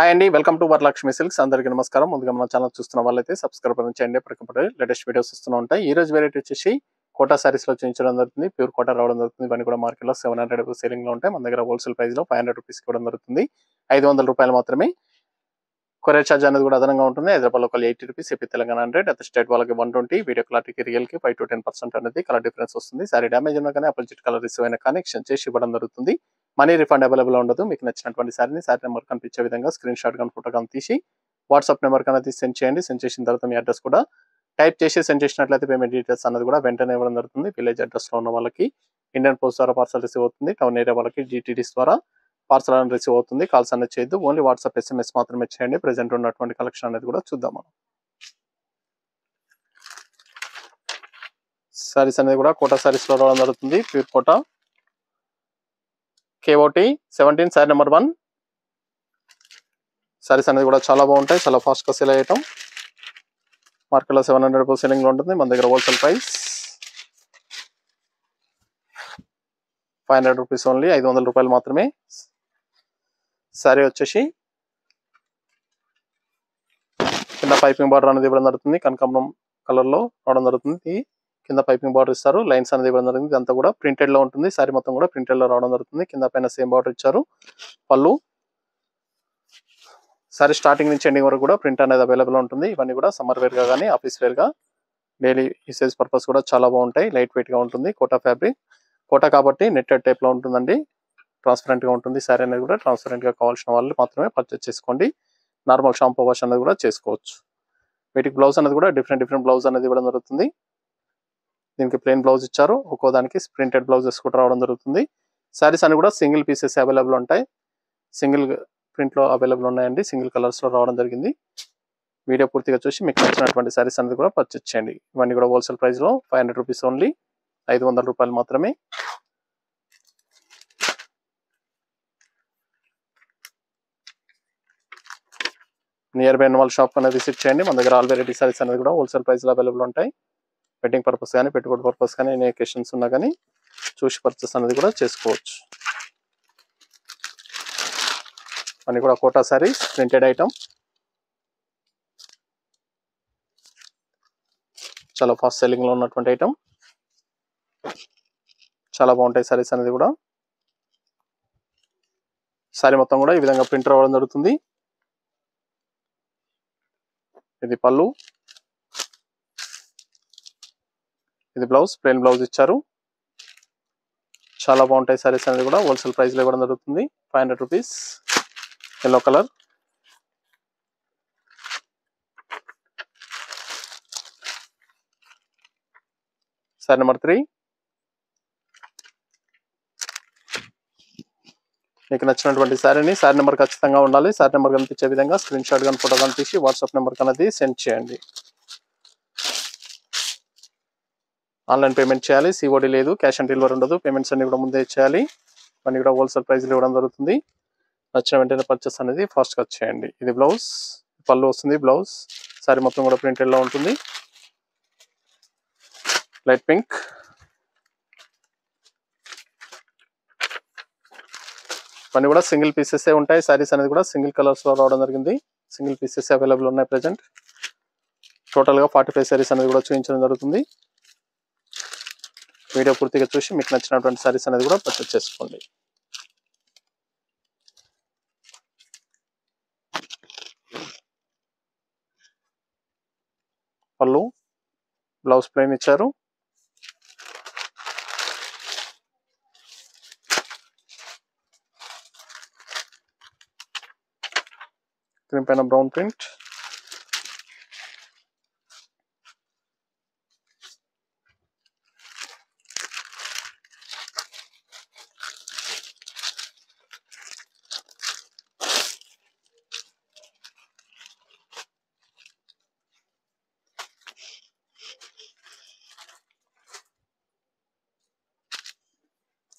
Hi అండి, welcome to Varalakshmi silks. అందరికీ నమస్కారం. ముందుగా మన ఛానల్ చూస్తున్న వాళ్ళైతే సబ్స్క్రైబ్ చేయండి. ఎప్పటికప్పుడు లేటెస్ట్ వీడియోస్ వస్తూ ఉంటాయి. ఈ రోజు వెరైటీ వచ్చేసి కోటా సారీస్ లో చూపించడం జరుగుతుంది. ప్యూర్ కోటా రావడం జరుగుతుంది. ఇవన్నీ కూడా మార్కెట్ లో 700 సేలింగ్ లో ఉంటాయి. మన దగ్గర హోల్సేల్ ప్రైస్ లో 500 రూపీస్ ఇవ్వడం జరుగుతుంది. 500 రూపాయలు మాత్రమే. కొరియర్ ఛార్జ్ అనేది కూడా అదనంగా ఉంటుంది. Hyderabad local 80 rupees, AP Telangana 100, అదే స్టేట్ వాళ్ళకి 120. వీడియో క్లారిటీకి రియల్ కి 5 to 10% అనేది కలర్ డిఫరెన్స్ వస్తుంది. సారీ డ్యామేజ్ ఉన్నా కానీ అపోజిట్ కలర్ రిసీవ్ అయిన కానీ ఎక్స్చేంజ్ చేసి ఇవ్వడం జరుగుతుంది. మనీ రిఫండ్ అవైలబుల్ ఉండదు. మీకు నచ్చినటువంటి సారీ నెంబర్ కనిపించే విధంగా స్క్రీన్ షాట్ కానీ ఫోటో కానీ తీసి వాట్సాప్ నెంబర్ అనేది సెండ్ చేయండి. సెండ్ చేసిన తర్వాత మీ అడ్రస్ కూడా టైప్ చేసి సెండ్ చేసినట్లయితే పేమెంట్ డీటెయిల్స్ అనేది కూడా వెంటనే ఇవ్వడం జరుగుతుంది. విలేజ్ అడ్రస్ లో ఉన్న వాళ్ళకి ఇండియన్ పోస్ట్ ద్వారా పార్సల్ రిసీవ్ అవుతుంది. టౌన్ ఏరియా వాళ్ళకి GTDs ద్వారా పార్సల్ అనేది రిసీవ్ అవుతుంది. కాల్స్ అనేది చేయొద్దు. ఓన్లీ వాట్సాప్ SMS మాత్రమే చేయండి. ప్రెసెంట్ ఉన్నటువంటి కలెక్షన్ అనేది కూడా చూద్దాం మనం. సారీస్ అనేది కూడా కోటా సారీస్ లో రావడం జరుగుతుంది. Pure Kota KOT 17 sari number 1. Saris అనేది కూడా చాలా బాగుంటాయి. చాలా ఫాస్ట్ గా సేల్ అయ్యటం. మార్కెట్ లో 700 సేలింగ్ లో ఉంటుంది. మన దగ్గర హోల్సేల్ ప్రైస్ 500 రూపీస్ ఓన్లీ, 500 రూపాయలు మాత్రమే. సారీ వచ్చేసి కింద పైపింగ్ బార్డర్ అనేది ఇవ్వడం జరుగుతుంది. కనకాంబరం కలర్ లో రావడం జరుగుతుంది. కింద పైపింగ్ బార్డర్ ఇస్తారు. లైన్స్ అనేది ఇవ్వడం జరుగుతుంది. ఇదంతా కూడా ప్రింటెడ్ లో ఉంటుంది. సారీ మొత్తం కూడా ప్రింటెడ్ లో రావడం జరుగుతుంది. కింద పైన సేమ్ బార్డర్ ఇచ్చారు. పళ్ళు సారీ స్టార్టింగ్ నుంచి ఎండింగ్ వరకు కూడా ప్రింట్ అనేది అవైలబుల్ ఉంటుంది. ఇవన్నీ కూడా సమ్మర్ వేర్ గా కానీ ఆఫీస్ వేర్ గా డైలీ యూసేజ్ పర్పస్ కూడా చాలా బాగుంటాయి. లైట్ వెయిట్ గా ఉంటుంది. కోటా ఫ్యాబ్రిక్, కోటా కాబట్టి నెట్టెడ్ టైప్ లో ఉంటుందండి. ట్రాన్స్పరెంట్ గా ఉంటుంది. సారీ అనేది కూడా ట్రాన్స్పరెంట్ గా కావాల్సిన వాళ్ళు మాత్రమే పర్చేస్ చేసుకోండి. నార్మల్ షాంపూ వాష్ అనేది కూడా చేసుకోవచ్చు. వీటికి బ్లౌజ్ అనేది కూడా డిఫరెంట్ బ్లౌజ్ అనేది ఇవ్వడం జరుగుతుంది. దీనికి ప్లెయిన్ బ్లౌజ్ ఇచ్చారు. ఒక్కో దానికి ప్రింటెడ్ బ్లౌజెస్ కూడా రావడం జరుగుతుంది. సారీస్ అన్ని కూడా సింగిల్ పీసెస్ అవైలబుల్ ఉంటాయి. సింగిల్ ప్రింట్ లో అవైలబుల్ ఉన్నాయండి. సింగిల్ కలర్స్ లో రావడం జరిగింది. వీడియో పూర్తిగా చూసి మీకు నచ్చినటువంటి సారీస్ అనేది కూడా పర్చేస్ చేయండి. ఇవన్నీ కూడా హోల్సేల్ ప్రైస్ లో 500 రూపీస్ ఓన్లీ, 500 రూపాయలు మాత్రమే. నియర్ బై వాళ్ళ షాప్ అనేది విజిట్ చేయండి. మన దగ్గర ఆల్ వెరైటీ సారీస్ అనేది కూడా హోల్సేల్ ప్రైస్ లో అవైలబుల్ ఉంటాయి. వెడ్డింగ్ పర్పస్ కానీ పెట్టుబడి పర్పస్ కానీ ఎన్ని అకేషన్స్ ఉన్నా కానీ చూసి పర్చేస్ అనేది కూడా చేసుకోవచ్చు. అన్ని కూడా కోటా సారీస్ ప్రింటెడ్ ఐటమ్. చాలా ఫాస్ట్ సెల్లింగ్ లో ఉన్నటువంటి ఐటమ్. చాలా బాగుంటాయి సారీస్ అనేది కూడా. సారీ మొత్తం కూడా ఈ విధంగా ప్రింట్ రావడం జరుగుతుంది. ఇది పళ్ళు, ఇది బ్లౌజ్, ప్లెయిన్ బ్లౌజ్ ఇచ్చారు. చాలా బాగుంటాయి సారీస్ అనేది కూడా హోల్సేల్ ప్రైస్ లో ఇవ్వడం జరుగుతుంది. 500 rupees. Yellow colour, sari number 3. మీకు నచ్చినటువంటి సారీ నెంబర్ ఖచ్చితంగా ఉండాలి. సారీ నెంబర్ కనిపించే విధంగా స్క్రీన్ షాట్ కానీ ఫోటో కానీ తీసి వాట్సాప్ నెంబర్ అనేది సెండ్ చేయండి. ఆన్లైన్ పేమెంట్ చేయాలి. COD లేదు, క్యాష్ ఆన్ డెలివరీ ఉండదు. పేమెంట్స్ అన్ని కూడా ముందే చేయాలి. అన్ని కూడా హోల్సేల్ ప్రైస్ లో ఇవ్వడం జరుగుతుంది. నచ్చిన వెంటనే పర్చేస్ అనేది ఫాస్ట్ గా చేయండి. ఇది బ్లౌజ్, పళ్ళు వస్తుంది. బ్లౌజ్ సారీ మొత్తం కూడా ప్రింటెడ్ లో ఉంటుంది. లైట్ పింక్, ఇవన్నీ కూడా సింగిల్ పీసెస్ ఉంటాయి. సారీస్ అనేది కూడా సింగిల్ కలర్స్ లో రావడం జరిగింది. సింగిల్ పీసెస్ అవైలబుల్ ఉన్నాయి ప్రెసెంట్. టోటల్ గా 45 సారీస్ అనేది కూడా చూపించడం జరుగుతుంది. వీడియో పూర్తిగా చూసి మీకు నచ్చినటువంటి సారీస్ అనేది కూడా పర్చేస్ చేసుకోండి. పళ్ళు, బ్లౌజ్ ప్లెయిన్ ఇచ్చారు. స్క్రీన్ పైన బ్రౌన్ ప్రింట్.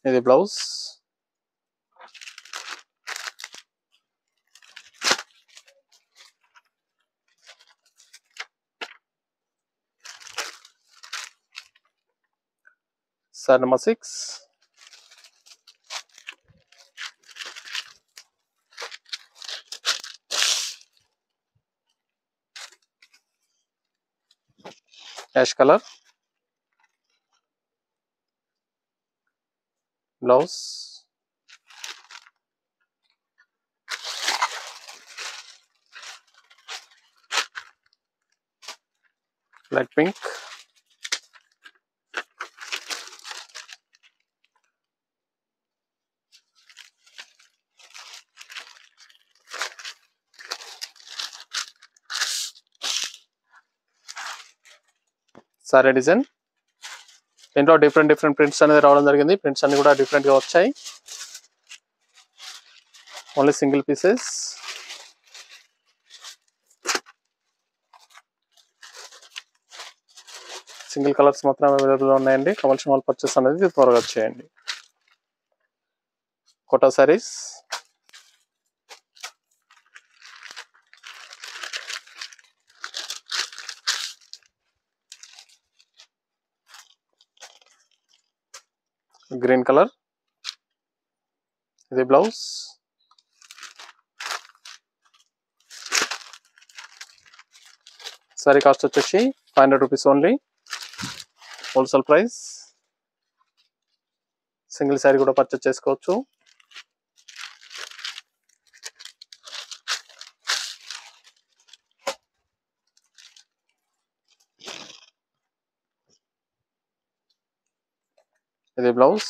ఇది blouse, sari number 6. Ash colour blouse, light pink, sari design. దీంట్లో డిఫరెంట్ ప్రింట్స్ అనేది రావడం జరిగింది. ప్రింట్స్ అన్ని కూడా డిఫరెంట్ గా వచ్చాయి. Only single pieces. Single colours మాత్రమే అవైలబుల్ ఉన్నాయండి. కావాల్సిన వాళ్ళు పర్చేస్ అనేది త్వరగా చేయండి. కోటా సారీస్, గ్రీన్ కలర్, ఇది బ్లౌజ్, సారీ కాస్ట్ వచ్చేసి 500 rupees only, wholesale price. Single sari కూడా పర్చేస్ చేసుకోవచ్చు. ఇది బ్లౌజ్,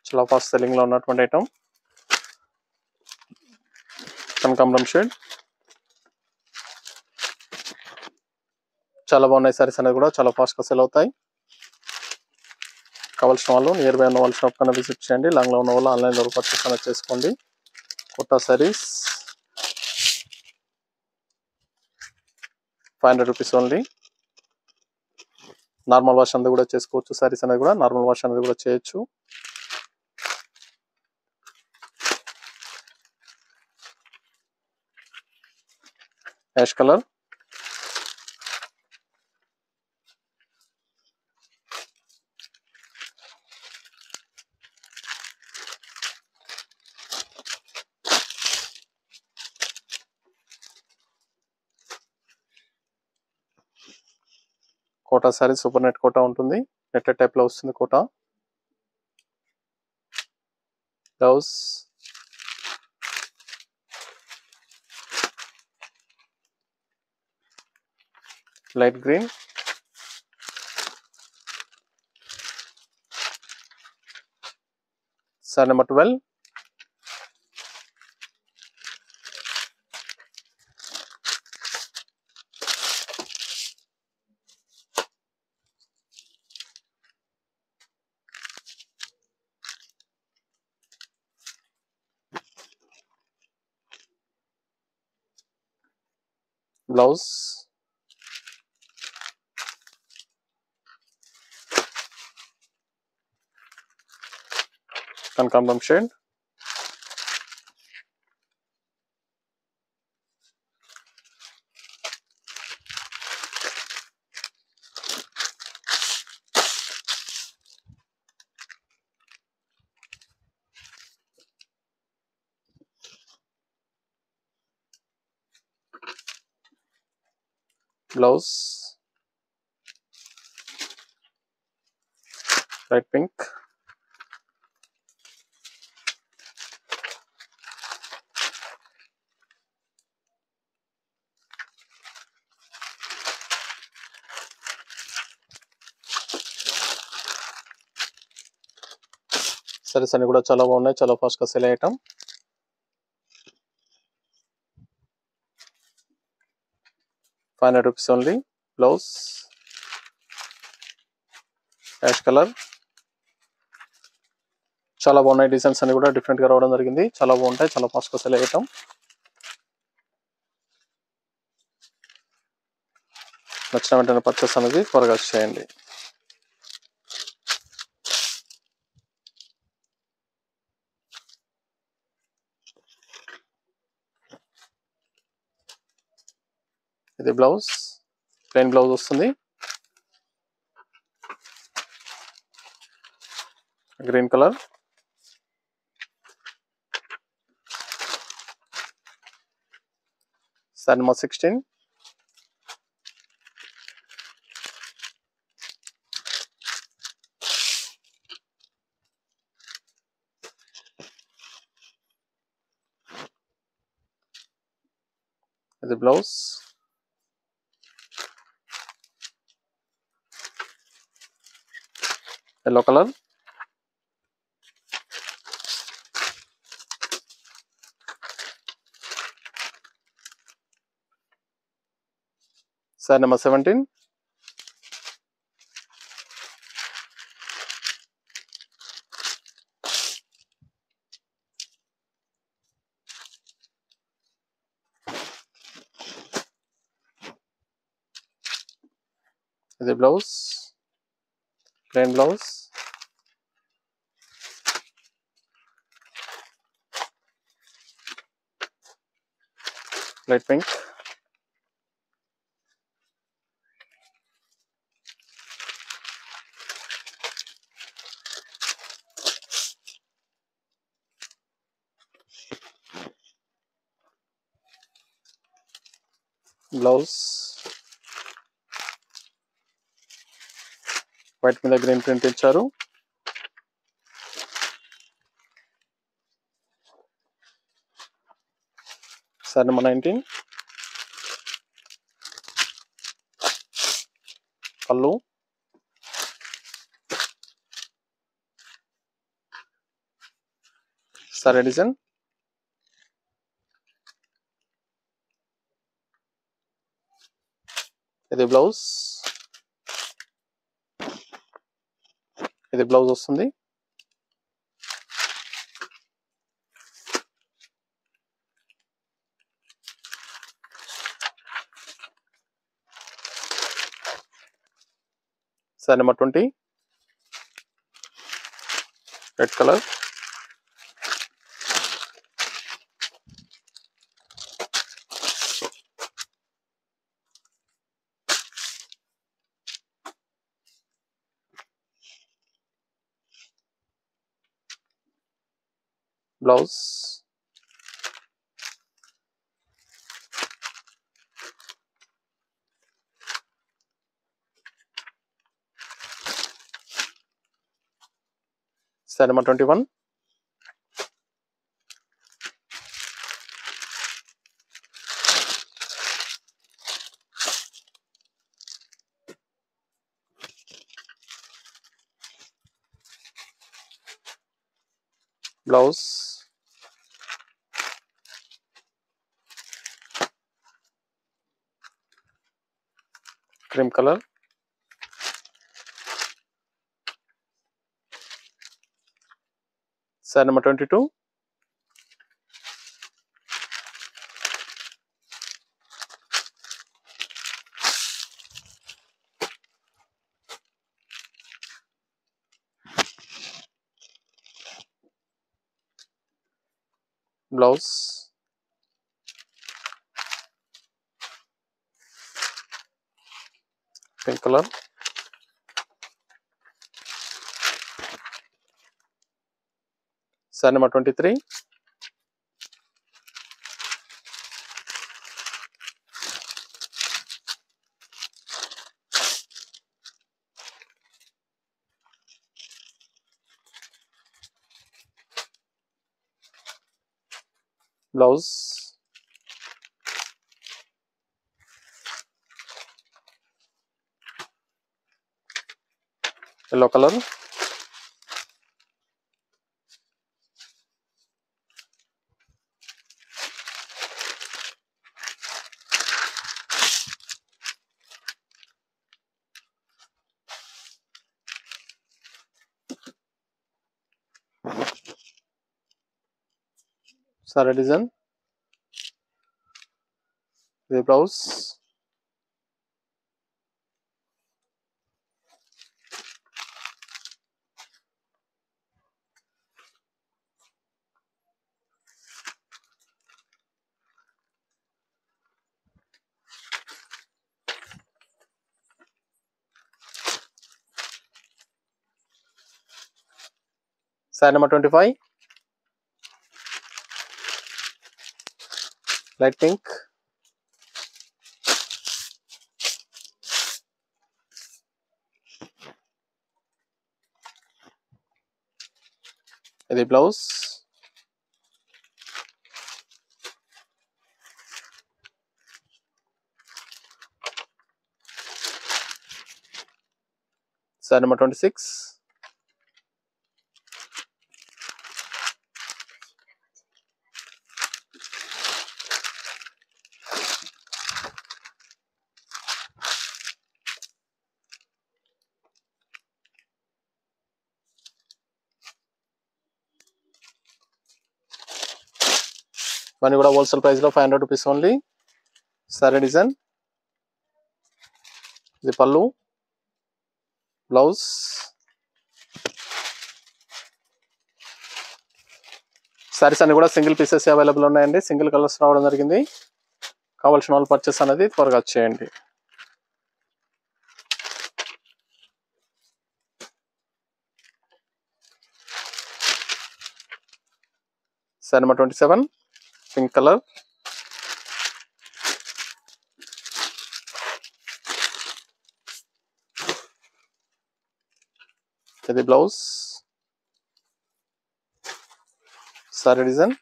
చాలా ఫాస్ట్ సెల్లింగ్ లో ఉన్నటువంటి ఐటమ్, కనకాంబరం షేడ్. చాలా బాగున్నాయి సారీస్ అనేది కూడా చాలా ఫాస్ట్ గా సెల్ అవుతాయి. కావాల్సిన వాళ్ళు నియర్ బై ఉన్న వాళ్ళ షాప్ కన్నా విజిట్ చేయండి. లాంగ్ లో ఉన్న వాళ్ళు ఆన్లైన్ లో పర్చేస్ అనేది చేసుకోండి. Kota saris 500 rupees only. Normal wash అనేది కూడా చేసుకోవచ్చు. సారీస్ అనేది కూడా నార్మల్ వాష్ అనేది కూడా చేయొచ్చు. Ash colour, Kota sari super net Kota ఉంటుంది. నెట్ టైప్ లో వస్తుంది Kota. Blouse, light green, sari number 12, blouse, కనకాంబరం shade, blouse light pink, saris అన్ని కూడా చాలా బాగున్నాయి. చాలా ఫాస్ట్ గా సెల్ అయ్యటం. ₹500 ఓన్లీ. Blouse ash colour. చాలా బాగున్నాయి. డిజైన్స్ అన్ని కూడా డిఫరెంట్ గా రావడం జరిగింది. చాలా బాగుంటాయి. చాలా ఫాస్ట్ గా సెల్ అయ్యటం. నచ్చిన వెంటనే పర్చేస్ అనేది త్వరగా చేయండి. ఇది బ్లౌజ్, ప్లెయిన్ బ్లౌజ్ వస్తుంది. గ్రీన్ కలర్, సారీ నెంబర్ 16, ఇది blouse. Yellow colour. Sari number 17. ఇది blouse, plain blouse. Light pink. Blouse white మీద గ్రీన్ ప్రింట్ ఇచ్చారు. Sorry number 19. పళ్ళు. Sorry design. ఇది బ్లౌజ్. ఇది బ్లౌజ్ వస్తుంది. Sorry number 20. Red colour. Blouse. Sari number 21. Blouse. Cream colour. Sari number 22. Blouse. Pink colour. Sari number 23. Blouse. Yellow colour. Sari design. ఇది blouse. Sari number 25. Light pink. ఇది blouse. Sari number 26. ఇవన్నీ కూడా wholesale price లో 500 rupees only. Sorry design, ఇది పళ్ళు, blouse. Saris అన్ని కూడా single pieces available ఉన్నాయండి. సింగిల్ కలర్స్ రావడం జరిగింది. కావాల్సిన వాళ్ళు పర్చేస్ అనేది త్వరగా చేయండి. Sorry number 27 pink colour. ఇది బ్లౌజ్. సారీ డిజైన్,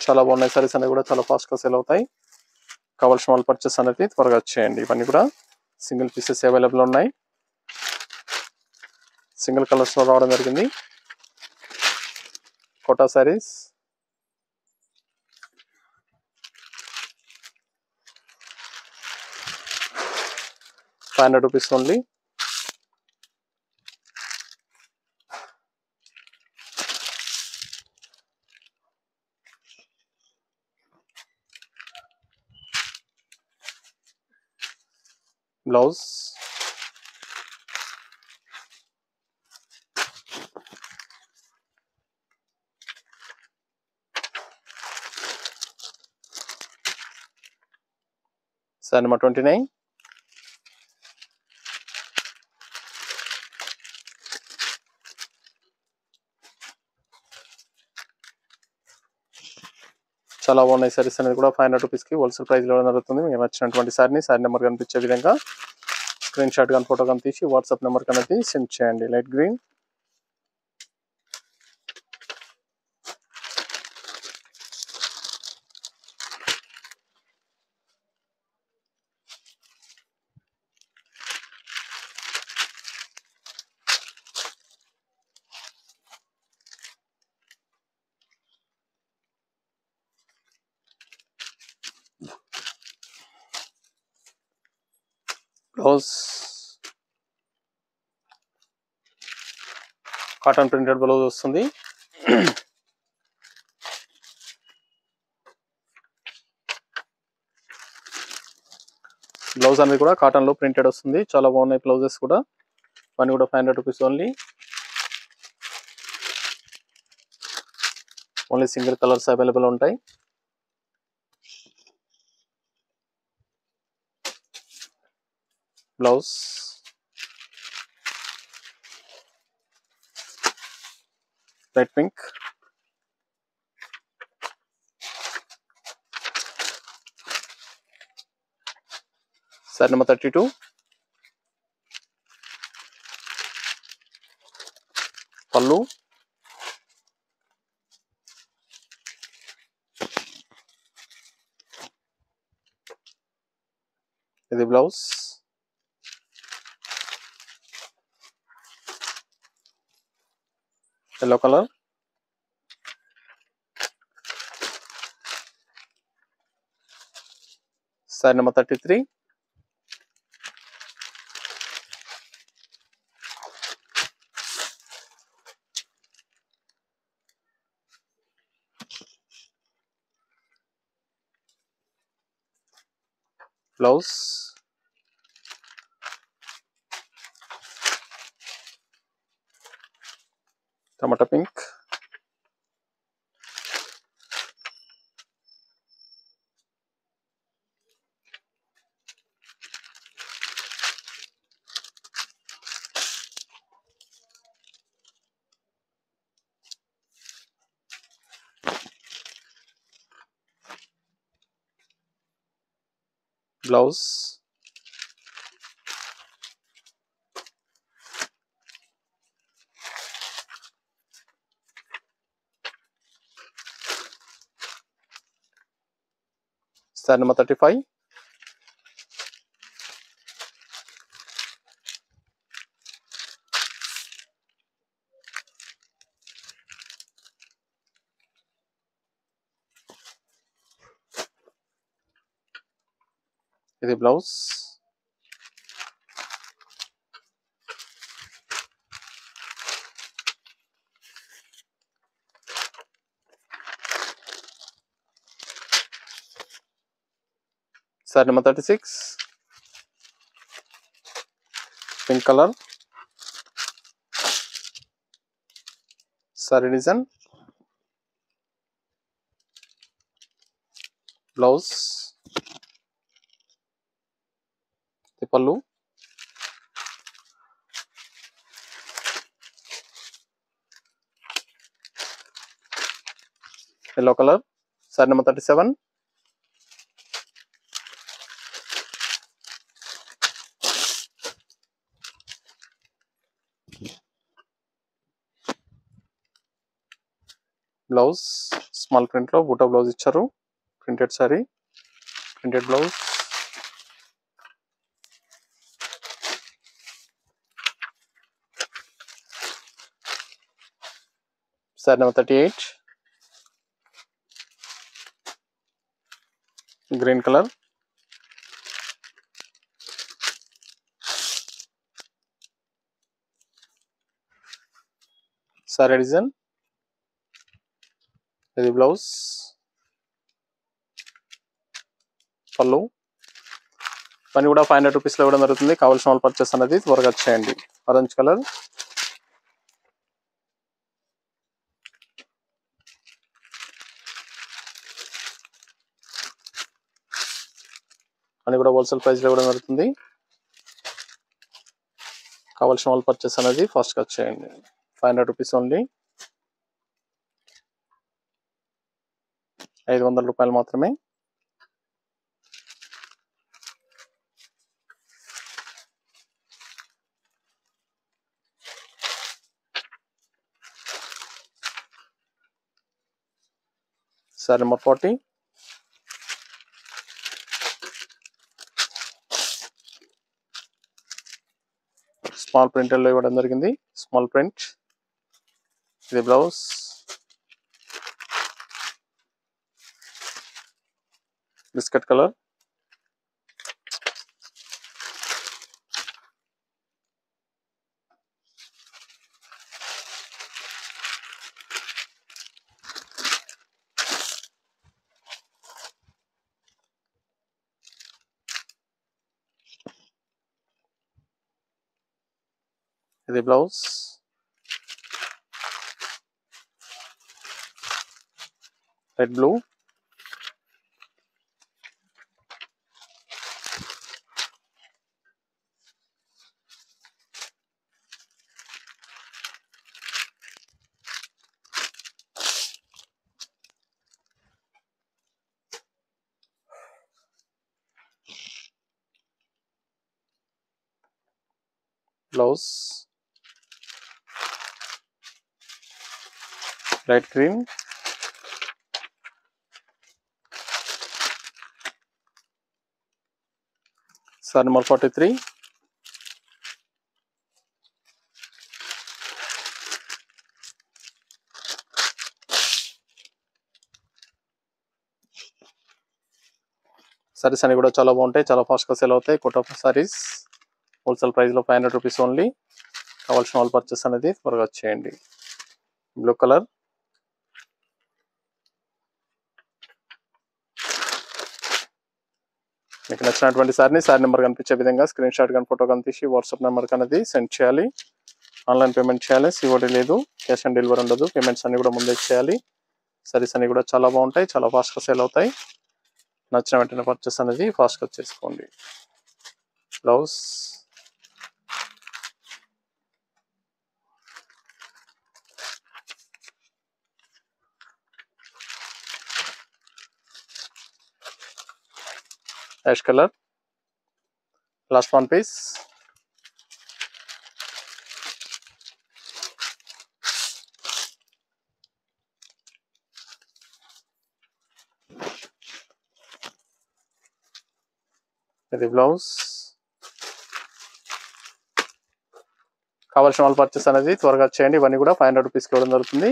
చాలా బాగున్నాయి. సారీస్ అనేవి కూడా చాలా ఫాస్ట్ గా సేల్ అవుతాయి. కావాల్సిన వాళ్ళు పర్చేస్ అనేది త్వరగా చేయండి. ఇవన్నీ కూడా సింగిల్ పీసెస్ అవైలబుల్ ఉన్నాయి. సింగిల్ కలర్స్ లో రావడం జరిగింది. Kota saris, ₹500 only. Blouse, sari number 29. చాలా బాగున్నాయి. సారీస్ అనేది కూడా 500 రూపీస్కి హోల్సేల్ ప్రైస్ ఇవ్వడం జరుగుతుంది. మీకు నచ్చినటువంటి సారీని సారీ నెంబర్ కనిపించే విధంగా స్క్రీన్ షాట్ కానీ ఫోటో కానీ తీసి వాట్సాప్ నెంబర్ అనేది సెండ్ చేయండి. Light green, blouse cotton printed blouse వస్తుంది. బ్లౌజ్ అనేది కూడా కాటన్ లో ప్రింటెడ్ వస్తుంది. చాలా బాగున్నాయి బ్లౌజెస్ కూడా. ఇవన్నీ కూడా 500 rupees only. Only single colours available ఉంటాయి. Blouse, light pink, sari number 32. పళ్ళు, ఇది blouse. Yellow colour, sari number 33. Blouse, టమాటా పింక్, బ్లౌజ్, సారీ నెంబర్ 35. ఇది blouse. Sari number 36 pink colour. Sari design, blouse, పళ్ళు, yellow colour. Sari number 37 blouse small print లో బూటా బ్లౌజ్ ఇచ్చారు. Printed sari, printed blouse. Sari number 38 green colour. Sari design, ఇది blouse, పళ్ళు. పని కూడా 500 రూపీస్లో ఇవ్వడం జరుగుతుంది. కావాల్సిన వాళ్ళు పర్చేస్ అనేది త్వరగా చేయండి. Orange colour. అని కూడా హోల్సేల్ ప్రైస్లో ఇవ్వడం జరుగుతుంది. కావాల్సిన వాళ్ళు పర్చేస్ అనేది ఫాస్ట్గా చేయండి. 500 రూపీస్ ఓన్లీ. 500 రూపాయలు మాత్రమే. సారీ నెంబర్ 40 స్మాల్ ప్రింట్లో ఇవ్వడం జరిగింది. స్మాల్ ప్రింట్, ఇది బ్లౌజ్, బిస్కెట్ కలర్. ఇది blouse, red blue. Blouse light green. Sari number 43 saris అన్ని కూడా చాలా బాగుంటాయి. చాలా ఫాస్ట్గా సేల్ అవుతాయి. కోట సారీస్ హోల్సేల్ ప్రైస్లో 500 రూపీస్ ఓన్లీ. కావాల్సిన వాళ్ళు పర్చేస్ అనేది త్వరగా చేయండి. Blue colour. మీకు నచ్చినటువంటి సారీ నెంబర్ కనిపించే విధంగా స్క్రీన్ షాట్ కానీ ఫోటో కానీ తీసి వాట్సాప్ నెంబర్కి అనేది సెండ్ చేయాలి. ఆన్లైన్ పేమెంట్ చేయాలి. సిఓడి లేదు, క్యాష్ ఆన్ డెలివరీ ఉండదు. పేమెంట్స్ అన్ని కూడా ముందే చేయాలి. సారీస్ అన్ని కూడా చాలా బాగుంటాయి. చాలా ఫాస్ట్గా సేల్ అవుతాయి. నచ్చిన వెంటనే పర్చేస్ అనేది ఫాస్ట్గా చేసుకోండి. Blouse, ash colour. Last one piece. ఇది బ్లౌజ్. కావాల్సిన వాళ్ళు పర్చేస్ అనేది త్వరగా చేయండి. ఇవన్నీ కూడా 500 రూపీస్కి ఇవ్వడం జరుగుతుంది.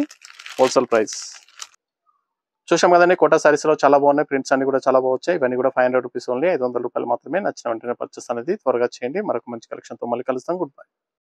Wholesale price. చూసాం కదండి, కోటా సారీస్ లో చాలా బాగున్నాయి, ప్రింట్స్ అన్ని కూడా చాలా బాగున్నాయి. ఇవన్నీ కూడా 500 రూపీస్ ఓన్లీ, 500 రూపాయలు మాత్రమే. నచ్చిన వెంటనే పర్చేస్ అనేది త్వరగా చేయండి. మరొక మంచి కలెక్షన్ తో మళ్ళీ కలుస్తాం. Good bye.